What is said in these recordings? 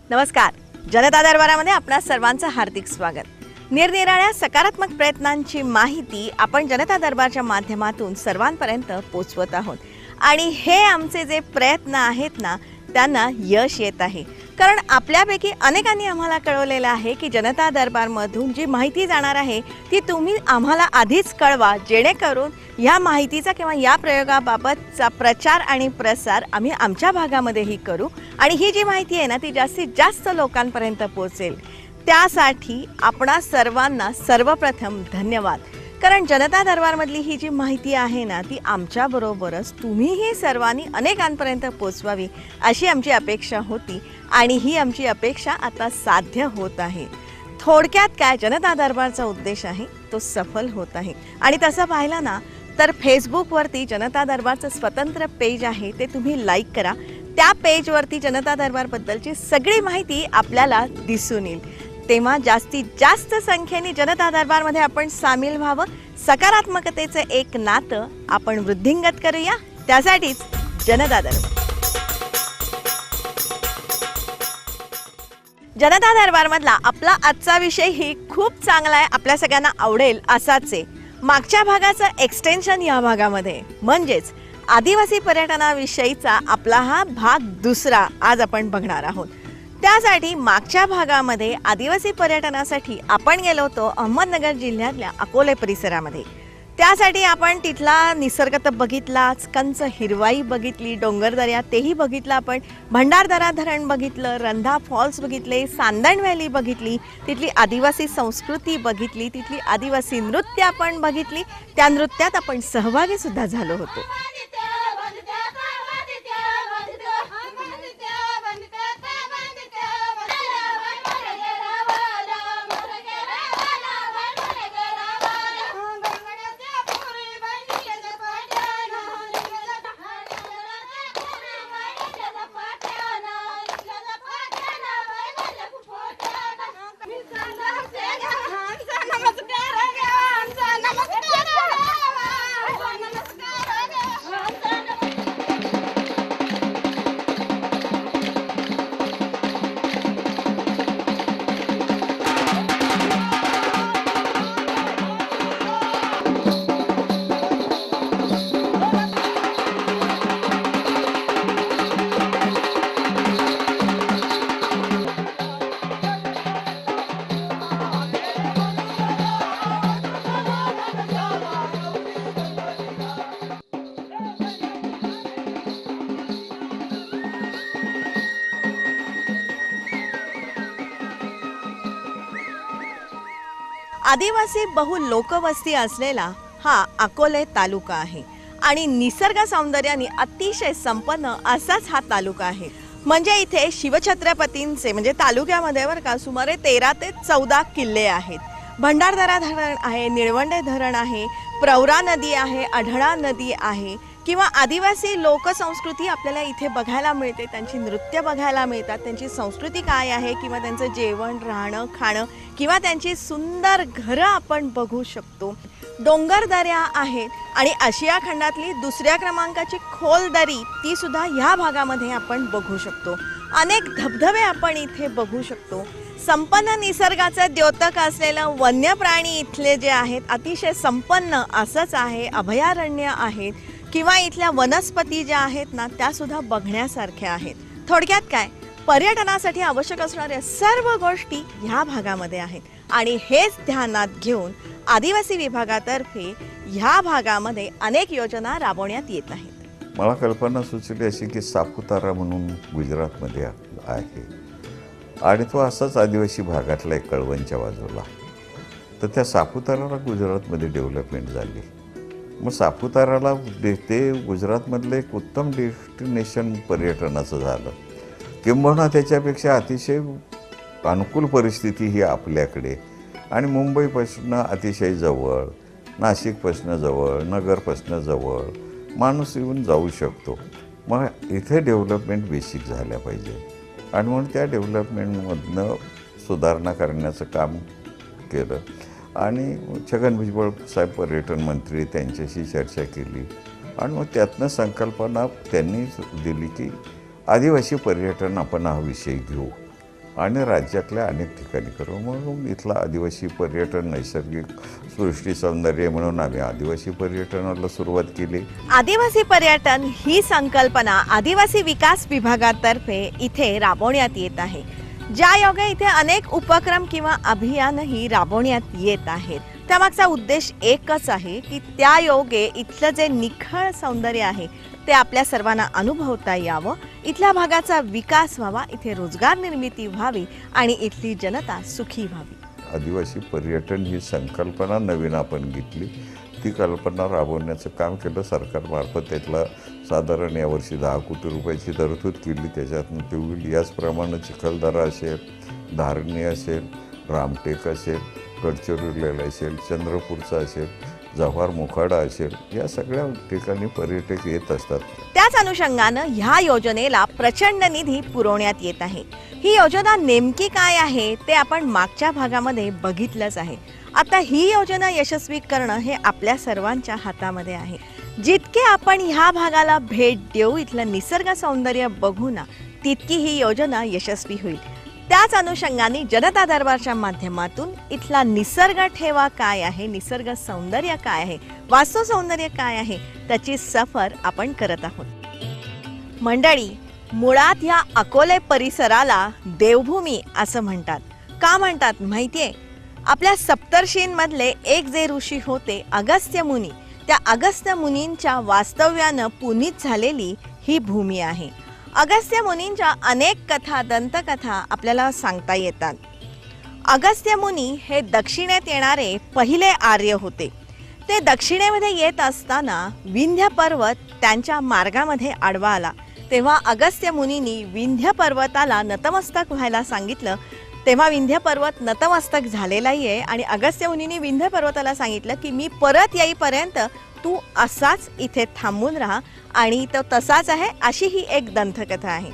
नमस्कार. जनता दरबारामध्ये आपणा सर्वांचं हार्दिक स्वागत. निरनिराळ्या सकारात्मक प्रयत्नांची माहिती आपण जनता दरबारच्या माध्यमातून सर्वांपर्यंत पोहोचवत आहोत आणि हे आमचे जे प्रयत्न आहेत ना त्यांना यश येत आहे. कारण आपल्यापैकी अनेकांनी आम्हाला कळवलेलं आहे की जनता दरबारमधून जी माहिती जाणार आहे ती तुम्ही आम्हाला आधीच कळवा, जेणेकरून या माहितीचा किंवा या प्रयोगाबाबतचा प्रचार आणि प्रसार आम्ही आमच्या भागामध्येही करू आणि ही जी माहिती आहे ना ती जास्तीत जास्त लोकांपर्यंत पोहोचेल. त्यासाठी आपणा सर्वांना सर्वप्रथम धन्यवाद. कारण जनता दरबारमधली ही जी माहिती आहे ना ती आमच्याबरोबरच तुम्हीही सर्वांनी अनेकांपर्यंत पोचवावी अशी आमची अपेक्षा होती आणि ही आमची अपेक्षा आता साध्य होत आहे. थोडक्यात काय जनता दरबारचा उद्देश आहे तो सफल होत आहे. आणि तसं पाहिलं ना तर फेसबुकवरती जनता दरबारचं स्वतंत्र पेज आहे, ते तुम्ही लाईक करा. त्या पेजवरती जनता दरबारबद्दलची सगळी माहिती आपल्याला दिसून येईल. तेव्हा जास्तीत जास्त संख्येने जनता दरबारमध्ये आपण सामील व्हावं. सकारात्मकतेचं एक नातं आपण वृद्धिंगत करूया. त्यासाठीच जनता दरबार. जनता दरबारमधला आपला आजचा विषय ही खूप चांगला आहे, आपल्या सगळ्यांना आवडेल असाच आहे. मागच्या भागाचं एक्सटेन्शन या भागामध्ये म्हणजेच आदिवासी पर्यटनाविषयीचा आपला हा भाग दुसरा आज आपण बघणार आहोत. त्यासाठी मागच्या भागामध्ये आदिवासी पर्यटनासाठी आपण गेलो होतो अहमदनगर जिल्ह्यातल्या अकोले परिसरामध्ये. त्यासाठी आपण तिथला निसर्ग तर बघितलाच, कंच हिरवाई बघितली, डोंगरदऱ्या तेही बघितलं आपण, भंडारदरा धरण बघितलं, रंधा फॉल्स बघितले, सांदण व्हॅली बघितली, तिथली आदिवासी संस्कृती बघितली, तिथली आदिवासी नृत्य आपण बघितली. त्या नृत्यात आपण सहभागी सुद्धा झालो होतो. आदिवासी बहु लोकवस्ती असलेला हा अकोले तालुका आहे आणि निसर्ग सौंदर्याने अतिशय संपन्न असाच हा तालुका आहे. म्हणजे इथे शिवछत्रपतींचे म्हणजे तालुक्यामध्ये बरं का सुमारे 13 ते 14 किल्ले आहेत. भंडारदरा धरण आहे, निळवंडे धरण आहे, प्रवरा नदी आहे, अढळा नदी आहे किंवा आदिवासी लोकसंस्कृती आपल्याला इथे बघायला मिळते. त्यांची नृत्य बघायला मिळतात, त्यांची संस्कृती काय आहे किंवा त्यांचं जेवण, राहणं, खाणं किंवा त्यांची सुंदर घरं आपण बघू शकतो. डोंगरदऱ्या आहेत आणि आशिया खंडातली दुसऱ्या क्रमांकाची खोल दरी ती सुद्धा ह्या भागामध्ये आपण बघू शकतो. अनेक धबधबे आपण इथे बघू शकतो. संपन्न निसर्गाचं द्योतक असलेलं वन्य प्राणी इथले जे आहेत अतिशय संपन्न असंच आहे. अभयारण्य आहेत किंवा इथल्या वनस्पती ज्या आहेत ना त्या सुद्धा बघण्यासारख्या आहेत. थोडक्यात काय, पर्यटनासाठी आवश्यक असणाऱ्या सर्व गोष्टी ह्या भागामध्ये आहेत आणि हेच ध्यानात घेऊन आदिवासी विभागातर्फे ह्या भागामध्ये अनेक योजना राबवण्यात येत आहेत. मला कल्पना सुचली अशी की सापुतारा म्हणून गुजरातमध्ये आहे आणि तो असाच आदिवासी भागातला एक कळवणच्या बाजूला. तर त्या सापुताराला गुजरातमध्ये डेव्हलपमेंट झाली. मग सापुताराला ते गुजरातमधलं एक उत्तम डेस्टिनेशन पर्यटनाचं झालं. किंबहुना त्याच्यापेक्षा अतिशय अनुकूल परिस्थिती ही आपल्याकडे आणि मुंबईपासून अतिशय जवळ, नाशिकपासून जवळ, नगरपासून जवळ माणूस येऊन जाऊ शकतो. मग इथे डेव्हलपमेंट बेसिक झाल्या पाहिजे आणि म्हणून त्या डेव्हलपमेंटमधनं सुधारणा करण्याचं काम केलं आणि छगन भुजबळ साहेब पर्यटन मंत्री त्यांच्याशी चर्चा केली आणि मग त्यातनं संकल्पना त्यांनी दिली की आदिवासी पर्यटन आपण हा विषय घेऊ आणि राज्यातल्या अनेक ठिकाणी करू. म्हणून इथला आदिवासी पर्यटन, नैसर्गिक सृष्टी सौंदर्य म्हणून आम्ही आदिवासी पर्यटनाला सुरुवात केली. आदिवासी पर्यटन ही संकल्पना आदिवासी विकास विभागातर्फे इथे राबवण्यात येत आहे. ज्या योगे इथे अनेक उपक्रम किंवा अभियानही राबवण्यात येत आहेत. त्यामागचा उद्देश एकच आहे की त्या योगे इथलं जे निखळ सौंदर्य आहे ते आपल्या सर्वांना अनुभवता यावं, इथल्या भागाचा विकास व्हावा, इथे रोजगार निर्मिती व्हावी आणि इथली जनता सुखी व्हावी. आदिवासी पर्यटन ही संकल्पना नवीन आपण घेतली. ती कल्पना राबवण्याचं काम केलं सरकारमार्फत. त्यातला साधारण यावर्षी 10 कोटी रुपयाची तरतूद केली. त्याच्यातून ते होईल. याचप्रमाणे चिखलदरा असेल, धारणी असेल, रामटेक असेल, गडचिरोलीला असेल, चंद्रपूरचा असेल, जव्हार मोखाडा असेल, या सगळ्या ठिकाणी पर्यटक येत असतात. त्याच अनुषंगानं ह्या योजनेला प्रचंड निधी पुरवण्यात येत आहे. ही योजना नेमकी काय आहे ते आपण मागच्या भागामध्ये बघितलंच आहे. आता ही योजना यशस्वी करणं हे आपल्या सर्वांच्या हातामध्ये आहे. जितके आपण ह्या भागाला भेट देऊ, इथलं निसर्ग सौंदर्य बघू ना, तितकी ही योजना यशस्वी होईल. त्याच अनुषंगाने जनता दरबारच्या माध्यमातून इथला निसर्ग ठेवा काय आहे, निसर्ग सौंदर्य काय आहे, वास्तू सौंदर्य काय आहे, त्याची सफर आपण करत आहोत. मंडळी, मुळात या अकोले परिसराला देवभूमी असं म्हणतात. का म्हणतात माहितीये? आपल्या सप्तर्षींमधले एक जे ऋषी होते अगस्त्य मुनी, त्या अगस्त्य मुनींच्या वास्तव्यानं पुनीत झालेली ही भूमी आहे. अगस्त्य मुनींच्या अनेक कथा, दंतकथा आपल्याला सांगता येतात. अगस्त्य मुनी हे दक्षिणेत येणारे पहिले आर्य होते. ते दक्षिणेमध्ये येत असताना विंध्य पर्वत त्यांच्या मार्गामध्ये आडवा आला. तेव्हा अगस्त्य मुनींनी विंध्य पर्वताला नतमस्तक व्हायला सांगितलं. तेव्हा विंध्य पर्वत नतमस्तक झालेलाही आहे आणि अगस्त्य मुनींनी विंध्य पर्वताला सांगितलं की मी परत येईपर्यंत तू असाच इथे थांबून राहा, आणि तो तसाच आहे, अशी ही एक दंतकथा आहे.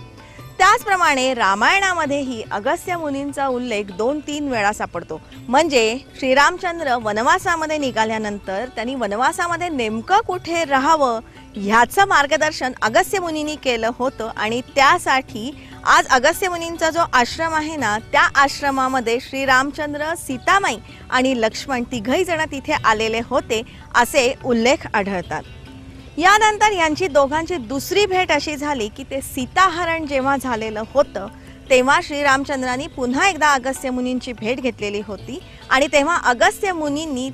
त्याचप्रमाणे रामायणामध्येही अगस्त्य मुनींचा उल्लेख 2-3 वेळा सापडतो. म्हणजे श्रीरामचंद्र वनवासामध्ये निघाल्यानंतर त्यांनी वनवासामध्ये नेमकं कुठे राहावं ह्याचं मार्गदर्शन अगस्त्य मुनींनी केलं होतं. आणि त्यासाठी आज अगस्त्य मुनींचा जो आश्रम आहे ना, त्या आश्रमामध्ये श्रीरामचंद्र, सीतामाई आणि लक्ष्मण तिघही जण तिथे आलेले होते असे उल्लेख आढळतात. यानंतर यांची दोघांची दुसरी भेट अशी झाली की ते सीताहरण जेव्हा झालेलं होतं तेव्हा श्रीरामचंद्रांनी पुन्हा एकदा अगस्त्य मुनींची भेट घेतलेली होती. आणि तेव्हा अगस्त्य मुनींनी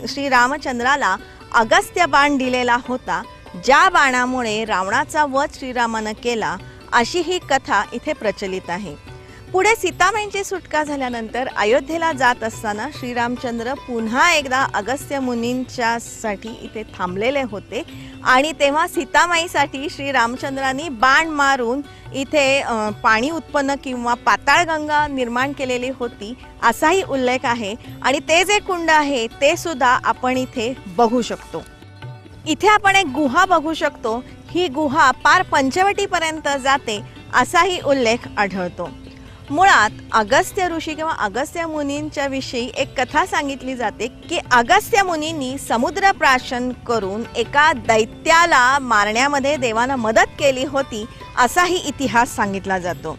श्रीरामचंद्राला अगस्त्य बाण दिलेला होता, ज्या बाणामुळे रावणाचा वध श्रीरामानं केला, अशी ही कथा इथे प्रचलित आहे. पुढे सीतामाईंची सुटका झाल्यानंतर अयोध्येला जात असताना श्रीरामचंद्र पुन्हा एकदा अगस्त्य मुनींच्यासाठी इथे थांबलेले होते. आणि तेव्हा सीतामाईसाठी श्रीरामचंद्रांनी बाण मारून इथे पाणी उत्पन्न किंवा पाताळगंगा निर्माण केलेली होती असाही उल्लेख आहे. आणि ते जे कुंड आहे ते सुद्धा आपण इथे बघू शकतो. इथे आपण एक गुहा बघू शकतो. ही गुहा पार पंचवटीपर्यंत जाते असाही उल्लेख आढळतो. मुळात अगस्त्य ऋषी किंवा अगस्त्य मुनींच्या विषयी एक कथा सांगितली जाते की अगस्त्य मुनींनी समुद्रप्राशन करून एका दैत्याला मारण्यामध्ये देवानं मदत केली होती असाही इतिहास सांगितला जातो.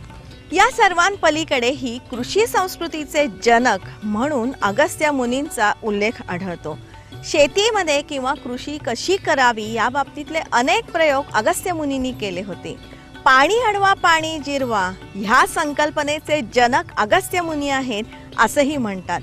या सर्वांपलीकडे ही कृषी संस्कृतीचे जनक म्हणून अगस्त्य मुनींचा उल्लेख आढळतो. शेतीमध्ये किंवा कृषी कशी करावी या बाबतीतले अनेक प्रयोग अगस्त्य मुनींनी केले होते. पाणी अडवा पाणी जिरवा ह्या संकल्पनेचे जनक अगस्त्य मुनी आहेत असंही म्हणतात.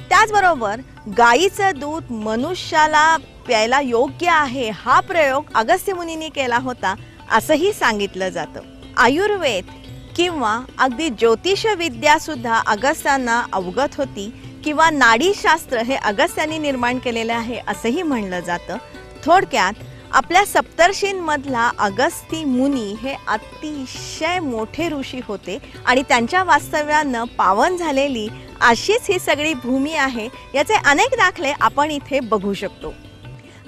त्याचबरोबर गाईचं दूध मनुष्याला प्यायला योग्य आहे हा प्रयोग अगस्त्य मुनींनी केला होता असंही सांगितलं जातं. आयुर्वेद किंवा अगदी ज्योतिषविद्या सुद्धा अगस्त्यांना अवगत होती किंवा नाडीशास्त्र हे अगस्त्यांनी निर्माण केलेलं आहे असंही म्हणलं जातं. थोडक्यात आपल्या सप्तर्षींमधला अगस्ती मुनी हे अतिशय मोठे ऋषी होते आणि त्यांच्या वास्तव्यानं पावन झालेली अशीच ही सगळी भूमी आहे. याचे अनेक दाखले आपण इथे बघू शकतो.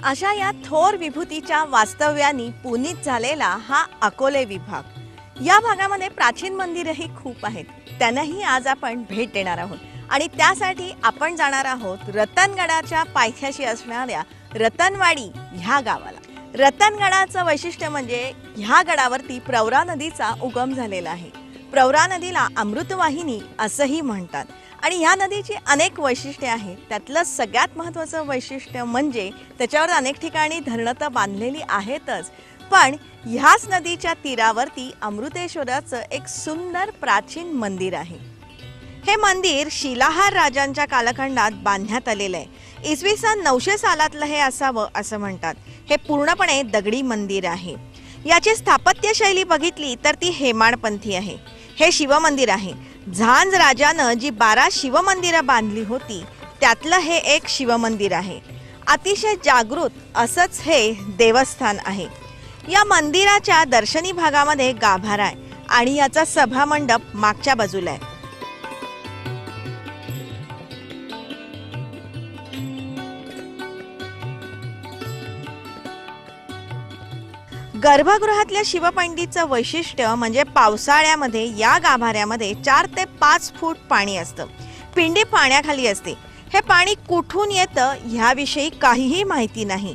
अशा या थोर विभूतीच्या वास्तव्यानी पुनीत झालेला हा अकोले विभाग. या भागामध्ये प्राचीन मंदिरही खूप आहेत, त्यांनाही आज आपण भेट देणार आहोत. आणि त्यासाठी आपण जाणार आहोत रतनगडाच्या पायथ्याशी असणाऱ्या रतनवाडी ह्या गावाला. रतनगडाचं वैशिष्ट्य म्हणजे ह्या गडावरती प्रवरा नदीचा उगम झालेला आहे. प्रवरा नदीला अमृतवाहिनी असंही म्हणतात आणि ह्या नदीची अनेक वैशिष्ट्ये आहेत. त्यातलं सगळ्यात महत्त्वाचं वैशिष्ट्य म्हणजे त्याच्यावर अनेक ठिकाणी धरणं तर बांधलेली आहेतच, पण ह्याच नदीच्या तीरावरती अमृतेश्वराचं एक सुंदर प्राचीन मंदिर आहे. हे मंदिर शिलाहार राजांच्या कालखंडात बांधण्यात आलेलं आहे. इसवी सन 900 सालातलं हे असावं असं म्हणतात. हे पूर्णपणे दगडी मंदिर आहे. याची स्थापत्य शैली बघितली तर ती हेमाडपंथी आहे. हे शिवमंदिर आहे. झांज राजानं जी 12 शिवमंदिरं बांधली होती त्यातलं हे एक शिवमंदिर आहे. अतिशय जागृत असंच हे देवस्थान आहे. या मंदिराच्या दर्शनी भागामध्ये गाभारा आहे आणि याचा सभामंडप मागच्या बाजूला आहे. गर्भगृहातल्या शिवपिंडीचं वैशिष्ट्य म्हणजे पावसाळ्यामध्ये या गाभाऱ्यामध्ये 4 ते 5 फूट पाणी असतं. पिंडी पाण्याखाली असते. हे पाणी कुठून येतं ह्याविषयी काहीही माहिती नाही,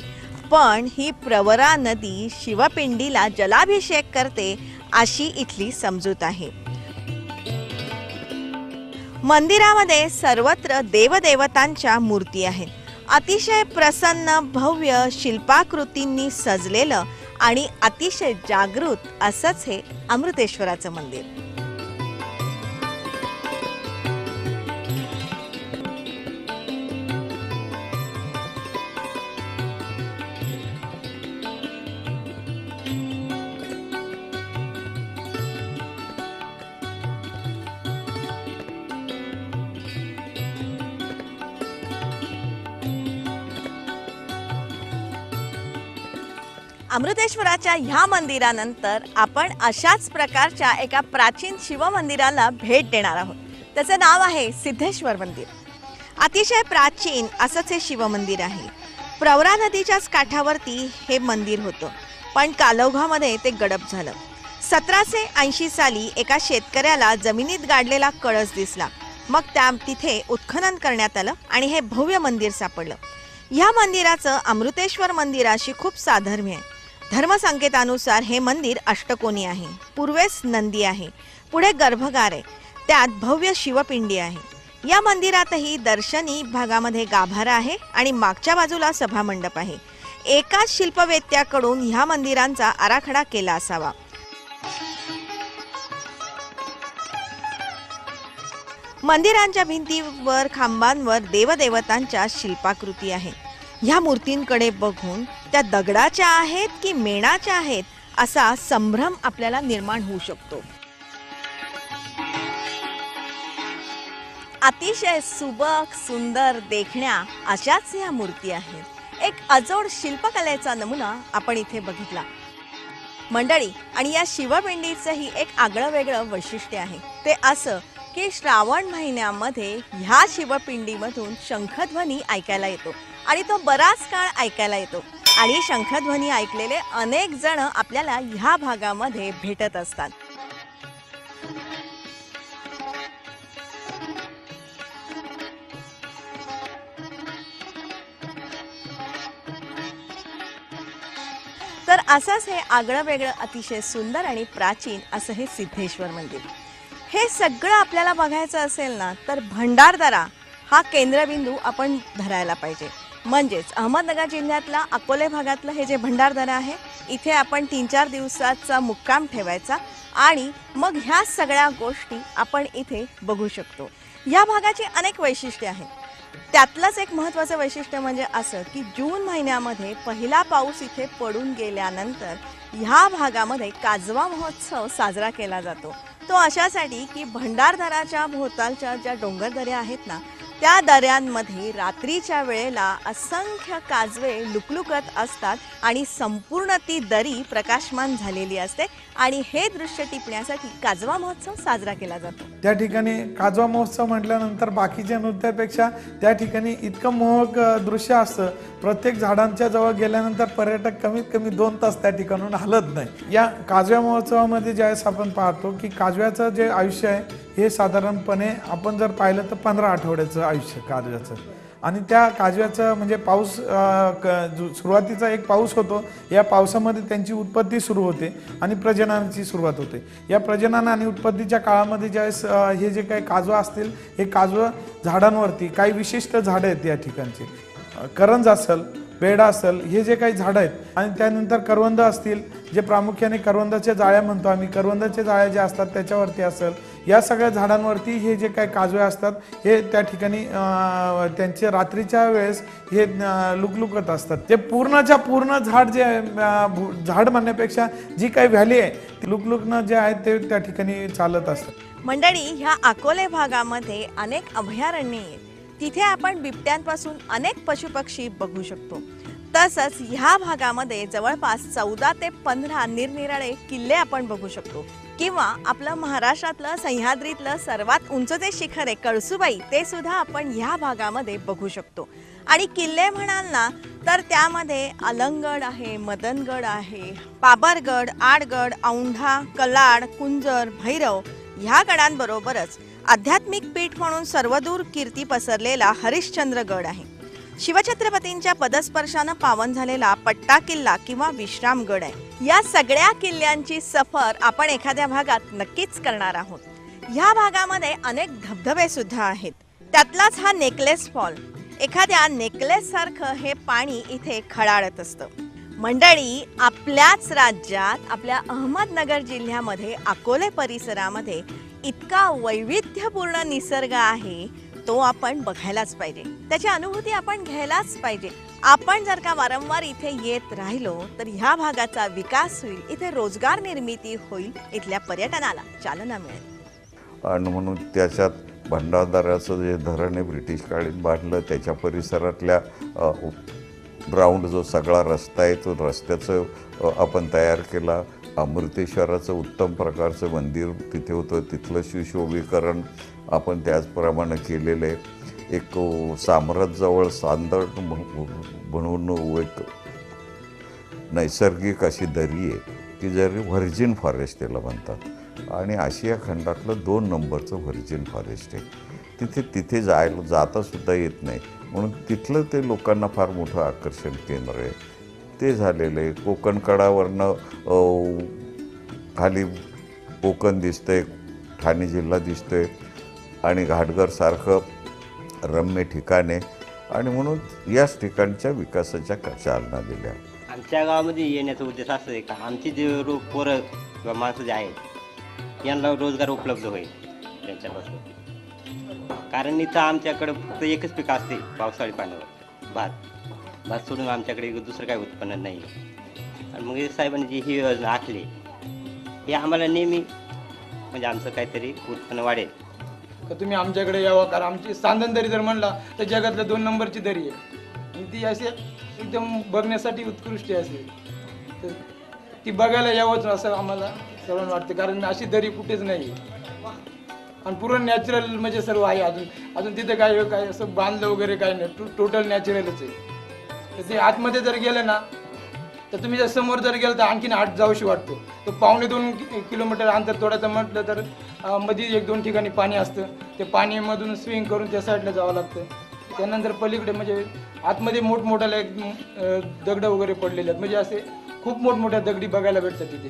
पण ही प्रवरा नदी शिवपिंडीला जलाभिषेक करते अशी इथली समजूत आहे. मंदिरामध्ये सर्वत्र देवदेवतांच्या मूर्ती आहेत. अतिशय प्रसन्न भव्य शिल्पाकृतींनी सजलेलं आणि अतिशय जागृत असंच हे अमृतेश्वराचं मंदिर. अमृतेश्वराच्या ह्या मंदिरानंतर आपण अशाच प्रकारच्या एका प्राचीन शिवमंदिराला भेट देणार आहोत. त्याचं नाव आहे सिद्धेश्वर मंदिर. अतिशय प्राचीन असंच हे शिवमंदिर आहे. प्रवरा नदीच्याच काठावरती हे मंदिर होतं, पण कालौघामध्ये ते गडप झालं. 1780 साली एका शेतकऱ्याला जमिनीत गाडलेला कळस दिसला. मग तिथे उत्खनन करण्यात आलं आणि हे भव्य मंदिर सापडलं. ह्या मंदिराचं अमृतेश्वर मंदिराशी खूप साधर्म्य आहे. धर्मसंकेतानुसार हे मंदिर अष्टकोनी आहे. पूर्वेस नंदी आहे, पुढे गर्भगार आहे, त्यात भव्य शिवपिंडी आहे. या मंदिरातही दर्शनी भागामध्ये गाभारा आहे आणि मागच्या बाजूला सभामंडप आहे. एकाच शिल्पवेत्याकडून ह्या मंदिरांचा आराखडा केला असावा. मंदिरांच्या भिंतीवर खांबांवर देवदेवतांच्या शिल्पाकृती आहे. ह्या मूर्तींकडे बघून त्या दगडाच्या आहेत की मेणाच्या आहेत असा संभ्रम आपल्याला निर्माण होऊ शकतो. अतिशय सुबक सुंदर देखण्या अशाच ह्या मूर्ती आहेत. एक अजोड शिल्पकलेचा नमुना आपण इथे बघितला. मंडळी, आणि या शिवपिंडीचंही एक आगळं वेगळं वैशिष्ट्य आहे. ते असं की श्रावण महिन्यामध्ये ह्या शिवपिंडीमधून शंखध्वनी ऐकायला येतो आणि तो बराच काळ ऐकायला येतो आणि शंखध्वनी ऐकलेले अनेक जण आपल्याला ह्या भागामध्ये भेटत असतात. तर असंच हे आगळं वेगळं अतिशय सुंदर आणि प्राचीन असं हे सिद्धेश्वर मंदिर. हे सगळं आपल्याला बघायचं असेल ना तर भंडारदरा हा केंद्रबिंदू आपण धरायला पाहिजे. म्हणजेच अहमदनगर जिल्ह्यातला अकोले भागातलं हे जे भंडारदरा आहे, इथे आपण 3-4 दिवसाचा मुक्काम ठेवायचा आणि मग ह्या सगळ्या गोष्टी आपण इथे बघू शकतो. या भागाची अनेक वैशिष्ट्ये आहेत. त्यातलंच एक महत्त्वाचं वैशिष्ट्य म्हणजे असं की जून महिन्यामध्ये पहिला पाऊस इथे पडून गेल्यानंतर ह्या भागामध्ये काजवा महोत्सव साजरा केला जातो. तो अशासाठी की भंडारदराच्या भोवतालच्या ज्या डोंगर दऱ्या आहेत ना, त्या दऱ्यांमध्ये रात्रीच्या वेळेला असंख्य काजवे लुकलुकत असतात आणि संपूर्ण ती दरी प्रकाशमान झालेली असते आणि हे दृश्य टिपण्यासाठी काजवा महोत्सव साजरा केला जातो. त्या ठिकाणी काजवा महोत्सव म्हटल्यानंतर बाकीच्या नृत्यापेक्षा त्या ठिकाणी इतकं मोहक दृश्य असतं. प्रत्येक झाडांच्या जवळ गेल्यानंतर पर्यटक कमीत कमी 2 तास त्या ठिकाणून हलत नाही. या काजव्या महोत्सवामध्ये ज्यावेळेस आपण पाहतो की काजव्याचं जे आयुष्य आहे हे साधारणपणे आपण जर पाहिलं तर 15 आठवड्याचं आयुष्य काजव्याचं. आणि त्या काजव्याचं म्हणजे पाऊस सुरुवातीचा एक पाऊस होतो, या पावसामध्ये त्यांची उत्पत्ती सुरू होते आणि प्रजननाची सुरुवात होते. या प्रजनन आणि उत्पत्तीच्या काळामध्ये ज्यावेळेस हे जे काही काजवं असतील, हे काजवं झाडांवरती काही विशिष्ट झाडं आहेत या ठिकाणची, करंज असेल, बेडा असेल, हे जे काही झाडं आहेत आणि त्यानंतर करवंद असतील, जे प्रामुख्याने करवंदाच्या जाळ्या म्हणतो आम्ही, करवंदाच्या जाळ्या ज्या असतात त्याच्यावरती असेल, या सगळ्या झाडांवरती हे जे काही काजवे असतात हे त्या ठिकाणी त्यांचे रात्रीच्या वेळेस हे लुकलुकत असतात. ते पूर्णच्या पूर्ण झाड जे झाड म्हणण्यापेक्षा जी काही व्हॅली आहे ती लुकलुकणं जे आहे ते त्या ठिकाणी चालत असतं. मंडळी, ह्या अकोले भागामध्ये अनेक अभयारण्ये आहेत. तिथे आपण बिबट्यांपासून अनेक पशुपक्षी बघू शकतो. तसंच ह्या भागामध्ये जवळपास 14 ते 15 निरनिराळे किल्ले आपण बघू शकतो. किंवा आपलं महाराष्ट्रातलं सह्याद्रीतलं सर्वात उंच जे शिखर आहे कळसुबाई, ते सुद्धा आपण ह्या भागामध्ये बघू शकतो. आणि किल्ले म्हणाल ना तर त्यामध्ये अलंगड आहे, मदनगड आहे, पाबरगड, आडगड, औंढा, कलाड, कुंजर, भैरव ह्या गडांबरोबरच आध्यात्मिक पीठ म्हणून सर्वदूर कीर्ती पसरलेला हरिश्चंद्रगड आहे. शिवछत्रपतींच्या पदस्पर्शानं पावन झालेला पट्टा किल्ला किंवा विश्रामगड आहे. या सगळ्या किल्ल्यांची सफर आपण एखाद्या भागात नक्कीच करणार आहोत. ह्या भागामध्ये अनेक धबधबे सुद्धा आहेत. त्यातलाच हा नेकलेस फॉल, एखाद्या नेकलेस सारखं हे पाणी इथे खळाळत असतं. मंडळी, आपल्याच राज्यात आपल्या अहमदनगर जिल्ह्यामध्ये अकोले परिसरामध्ये इतका वैविध्यपूर्ण निसर्ग आहे, तो आपण बघायलाच पाहिजे, त्याची अनुभूती आपण घ्यायलाच पाहिजे. आपण जर का वारंवार इथे येत राहिलो तर ह्या भागाचा विकास होईल, इथे रोजगार निर्मिती होईल, इथल्या पर्यटनाला चालना मिळेल. आणि म्हणून त्याच्यात भंडारदऱ्याचं जे धरण आहे ब्रिटिश काळात बांधलं, त्याच्या परिसरातल्या ग्राउंड जो सगळा रस्ता आहे तो रस्त्याचं आपण तयार केला. अमृतेश्वराचं उत्तम प्रकारचं मंदिर तिथे होतं, तिथलं सुशोभीकरण आपण त्याचप्रमाणे केलेलं आहे. एक सामरजजवळ सांदड म्हणून एक नैसर्गिक अशी दरी आहे, ती जरी व्हर्जिन फॉरेस्ट त्याला म्हणतात आणि आशिया खंडातलं 2 नंबरचं व्हर्जिन फॉरेस्ट आहे. तिथे जातासुद्धा येत नाही, म्हणून तिथलं ते लोकांना फार मोठं आकर्षण केंद्र आहे. ते झालेलं आहे. कोकण कडावरनं खाली कोकण दिसतंय, ठाणे जिल्हा दिसतोय आणि घाटघरसारखं रम्य ठिकाण आहे आणि म्हणून याच ठिकाणच्या विकासाच्या चालना दिल्या. आमच्या गावामध्ये येण्याचा उद्देश असं आहे का आमची जे पोरं किंवा माणसं जे आहेत यांना रोजगार उपलब्ध होईल त्यांच्यापासून. कारण इथं आमच्याकडं फक्त एकच पीक असते पावसाळी पाण्यावर, भात सोडून आमच्याकडे दुसरं काही उत्पन्न नाही. आणि मग साहेबांनी जी ही योजना आखली हे आम्हाला नेहमी म्हणजे आमचं काहीतरी उत्पन्न वाढेल. तर तुम्ही आमच्याकडे यावं, कारण आमची सांदन दरी जर म्हणला तर जगातल्या 2 नंबरची दरी आहे आणि ती अशी एकदम बघण्यासाठी उत्कृष्ट असेल, तर ती बघायला यावंच असं आम्हाला सर्वांना वाटते. कारण अशी दरी कुठेच नाही आणि पूर्ण नॅचरल म्हणजे सर्व आहे. अजून तिथे काय असं बांधलं वगैरे काही नाही, टोटल नॅचरलच आहे. तर ते आतमध्ये जर गेलं ना तर तुम्ही जर समोर जर गेलं तर आणखीन आत जाऊशी वाटतो. तर 1.5-2 किलोमीटर अंतर तोडायचं म्हटलं तर मध्ये 1-2 ठिकाणी पाणी असतं, ते पाणीमधून स्विंग करून त्या साईडला जावं लागतं. त्यानंतर पलीकडे म्हणजे आतमध्ये मोठमोठ्याला दगड वगैरे पडलेले आहेत, म्हणजे असे खूप मोठमोठ्या दगडी बघायला भेटतात तिथे.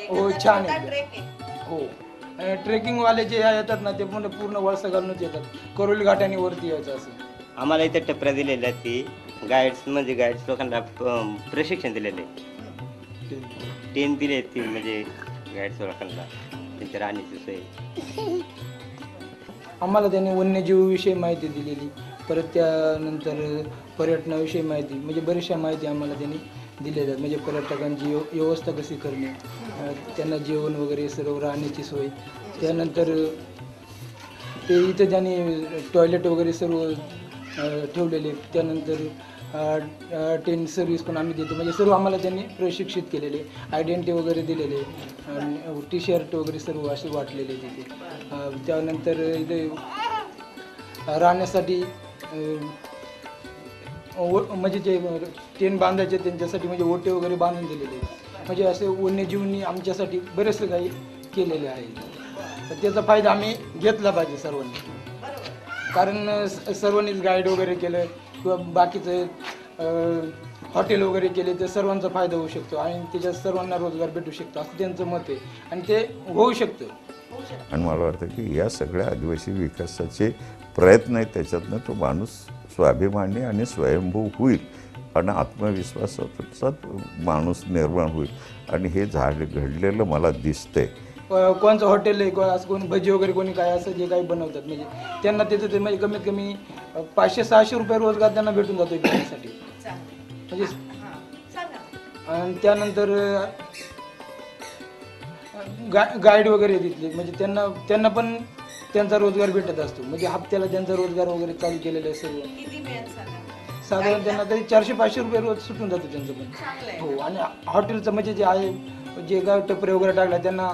हो, छान आहे. हो, ट्रेकिंगवाले जे येतात ना ते पूर्ण वळसा घालूनच येतात, करोली घाटाने वरती यायचं असं. आम्हाला इथे टपऱ्या दिलेल्या आहेत की गाईड्स लोकांना प्रशिक्षण दिलेले आहे. टेन दिले आहेत ती म्हणजे गाईड्स लोकांना त्यांच्या राहण्याची सोय. आम्हाला त्यांनी वन्यजीवाविषयी माहिती दिलेली, परत त्यानंतर पर्यटनाविषयी माहिती, म्हणजे बऱ्याचशा माहिती आम्हाला त्यांनी दिल्या जातात. म्हणजे पर्यटकांची व्यवस्था कशी करणे, त्यांना जेवण वगैरे सर्व राहण्याची सोय. त्यानंतर ते इथं त्यांनी टॉयलेट वगैरे सर्व ठेवलेले. त्यानंतर टेन सर्व्हिस पण आम्ही देतो, म्हणजे सर्व आम्हाला त्यांनी प्रशिक्षित केलेले, आयडेंटिटी वगैरे दिलेले, टी-शर्ट वगैरे सर्व असे वाटलेले तिथे. त्यानंतर इथे राहण्यासाठी म्हणजे जे टेन बांधायचे त्यांच्यासाठी म्हणजे ओटे वगैरे बांधून दिलेले, म्हणजे असे वन्यजीवांनी आमच्यासाठी बरेचसे काही केलेले आहे. तर त्याचा फायदा आम्ही घेतला पाहिजे सर्वांनी. कारण सर्वांनीच गाईड वगैरे केलं किंवा बाकीचं हॉटेल वगैरे केले तर सर्वांचा फायदा होऊ शकतो आणि त्याच्यात सर्वांना रोजगार भेटू शकतो असं त्यांचं मत आहे आणि ते होऊ शकतं. आणि मला वाटतं की या सगळ्या आदिवासी विकासाचे प्रयत्न आहेत, त्याच्यातनं तो माणूस स्वाभिमानी आणि स्वयंभू होईल आणि आत्मविश्वासाचा माणूस निर्माण होईल. आणि हे झाड घडलेलं मला दिसतंय. कोणचं हॉटेल आहे किंवा असं कोणी भजी वगैरे कोणी काय असं जे काही बनवतात म्हणजे त्यांना त्याचं ते म्हणजे कमीत कमी 500-600 रुपये रोजगार त्यांना भेटून जातो घेण्यासाठी म्हणजे. आणि त्यानंतर गाईड वगैरे तिथले म्हणजे त्यांना पण त्यांचा रोजगार भेटत असतो म्हणजे हप्त्याला त्यांचा रोजगार वगैरे चालू केलेला आहे सर्व. साधारण त्यांना तरी 400-500 रुपये रोज सुटून जातो त्यांचं पण. हो. आणि हॉटेलचं म्हणजे जे आहे जे काय टपरे वगैरे टाकला त्यांना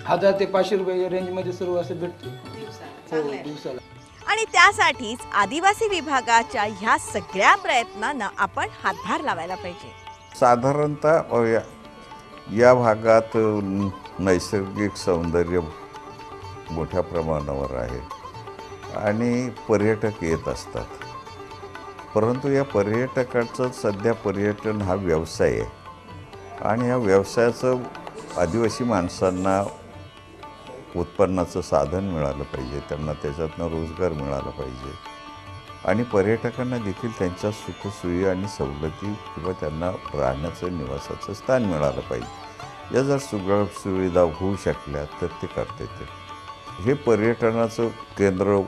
1000 ते 500 रुपये रेंजमध्ये सर्व असं भेटतं हो दिवसाला. आणि त्यासाठीच आदिवासी विभागाच्या ह्या सगळ्या प्रयत्नांना आपण हातभार लावायला पाहिजे. साधारणतः या भागात नैसर्गिक सौंदर्य मोठ्या प्रमाणावर आहे आणि पर्यटक येत असतात. परंतु या पर्यटकाचं सध्या पर्यटन हा व्यवसाय आहे आणि या व्यवसायाचं आदिवासी माणसांना उत्पन्नाचं साधन मिळालं पाहिजे, त्यांना त्याच्यातनं रोजगार मिळाला पाहिजे आणि पर्यटकांना देखील त्यांच्या सुखसोयी आणि सवलती किंवा त्यांना राहण्याचं निवासाचं स्थान मिळालं पाहिजे. या जर सुविधा होऊ शकल्या तर ते करता येते. हे पर्यटनाचं केंद्र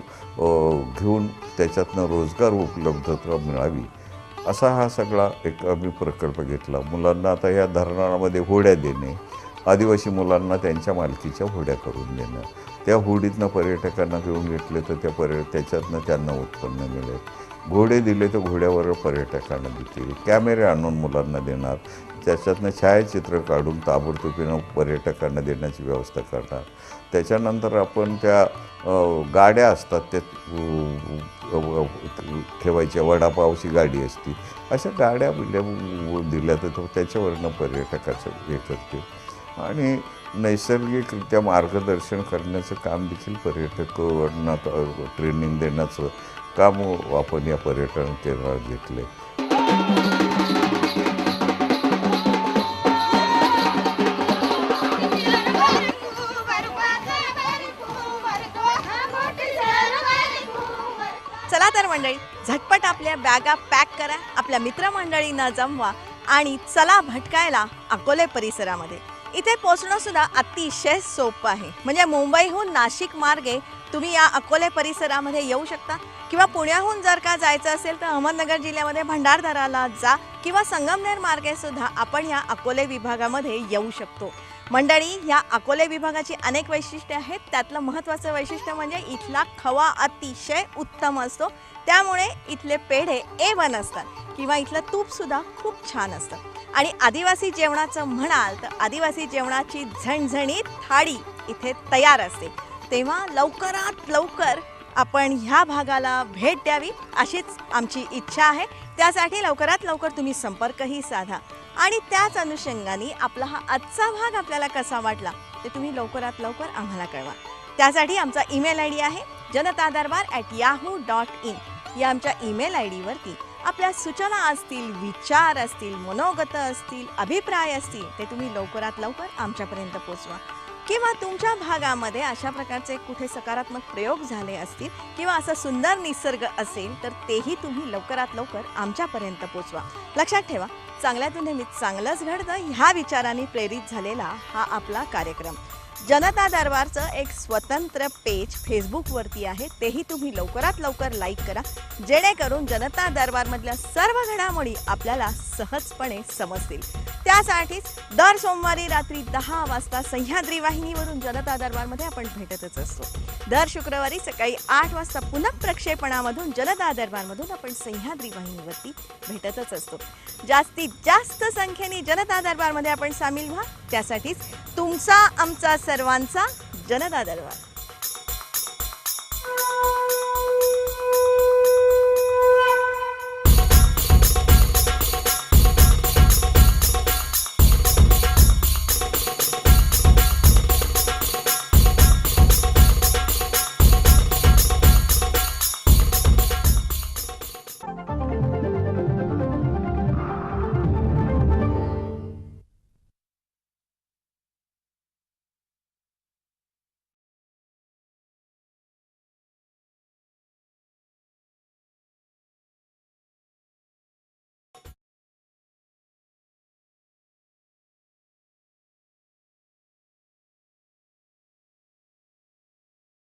घेऊन त्याच्यातनं रोजगार उपलब्धता मिळावी असा हा सगळा एक आम्ही प्रकल्प घेतला. मुलांना आता या धरणामध्ये होड्या देणे, आदिवासी मुलांना त्यांच्या मालकीच्या होड्या करून देणं, त्या होडीतनं पर्यटकांना घेऊन घेतले तर त्याच्यातनं त्यांना उत्पन्न मिळेल. घोडे दिले तर घोड्यावर पर्यटकांना देतील. कॅमेरे आणून मुलांना देणार, त्याच्यातनं छायाचित्र काढून ताबडतोबीनं पर्यटकांना देण्याची व्यवस्था करणार. त्याच्यानंतर आपण त्या गाड्या असतात त्या ठेवायच्या, वडापावची गाडी असते, अशा गाड्या दिल्या तर त्याच्यावरनं पर्यटकाचं हे करते. आणि नैसर्गिकरित्या मार्गदर्शन करण्याचं काम देखील पर्यटकांना ट्रेनिंग देण्याचं काम आपण या पर्यटन केंद्रात घेतलं आहे. चला तर मंडळी, झटपट आपल्या बॅगा पॅक करा, आपल्या मित्रमंडळींना जमवा आणि चला भटकायला अकोले परिसरामध्ये. इथे पोहोचणं सुद्धा अतिशय सोपं आहे. म्हणजे मुंबईहून नाशिक मार्गे तुम्ही या अकोले परिसरामध्ये येऊ शकता किंवा पुण्याहून जर का जायचं असेल तर अहमदनगर जिल्ह्यामध्ये भंडारदराला जा किंवा संगमनेर मार्गे सुद्धा आपण या अकोले विभागामध्ये येऊ शकतो. मंडळी, या अकोले विभागाची अनेक वैशिष्ट्ये आहेत. त्यातलं महत्त्वाचं वैशिष्ट्य म्हणजे इथला खवा अतिशय उत्तम असतो, त्यामुळे इथले पेढे A1 असतात किंवा इथलं तूपसुद्धा खूप छान असतं. आणि आदिवासी जेवणाचं म्हणाल तर आदिवासी जेवणाची झणझणीत थाळी इथे तयार असते. तेव्हा लवकरात लवकर आपण ह्या भागाला भेट द्यावी अशीच आमची इच्छा आहे. त्यासाठी लवकरात लवकर तुम्ही संपर्कही साधा आणि त्याच अनुषंगाने आपला हा आजचा भाग आपल्याला कसा वाटला ते तुम्ही लवकरात लवकर आम्हाला कळवा. त्यासाठी आमचा ईमेल ID आहे janatadarbar@yahoo.in. या आमच्या ईमेल ID वरती आपल्या सूचना असतील, विचार असतील, मनोगत असतील, अभिप्राय असतील ते तुम्ही लवकरात लवकर आमच्यापर्यंत पोचवा. किंवा तुमच्या भागामध्ये अशा प्रकारचे कुठे सकारात्मक प्रयोग झाले असतील किंवा असा सुंदर निसर्ग असेल तर तेही तुम्ही लवकरात लवकर आमच्यापर्यंत पोचवा. लक्षात ठेवा, चांगल्यातून नेहमीच चांगलंच घडतं ह्या विचारांनी प्रेरित झालेला हा आपला कार्यक्रम. जनता दरबारचं एक स्वतंत्र पेज फेसबुकवरती आहे, तेही तुम्ही लवकरात लवकर लाईक करा, जेणेकरून जनता दरबारमधल्या सर्व घडामोडी आपल्याला सहजपणे समजतील. त्यासाठीच दर सोमवारी रात्री 10 वाजता सह्याद्री वाहिनीवरून जनता दरबारमध्ये आपण भेटतच असतो. दर शुक्रवारी सकाळी 8 वाजता पुन्हा प्रक्षेपणामधून जनता दरबारमधून आपण सह्याद्री वाहिनीवरती भेटतच असतो. जास्तीत जास्त संख्येने जनता दरबारमध्ये आपण सामील व्हा. त्यासाठीच तुमचा आमचा सर्वांचा जनता दरबार.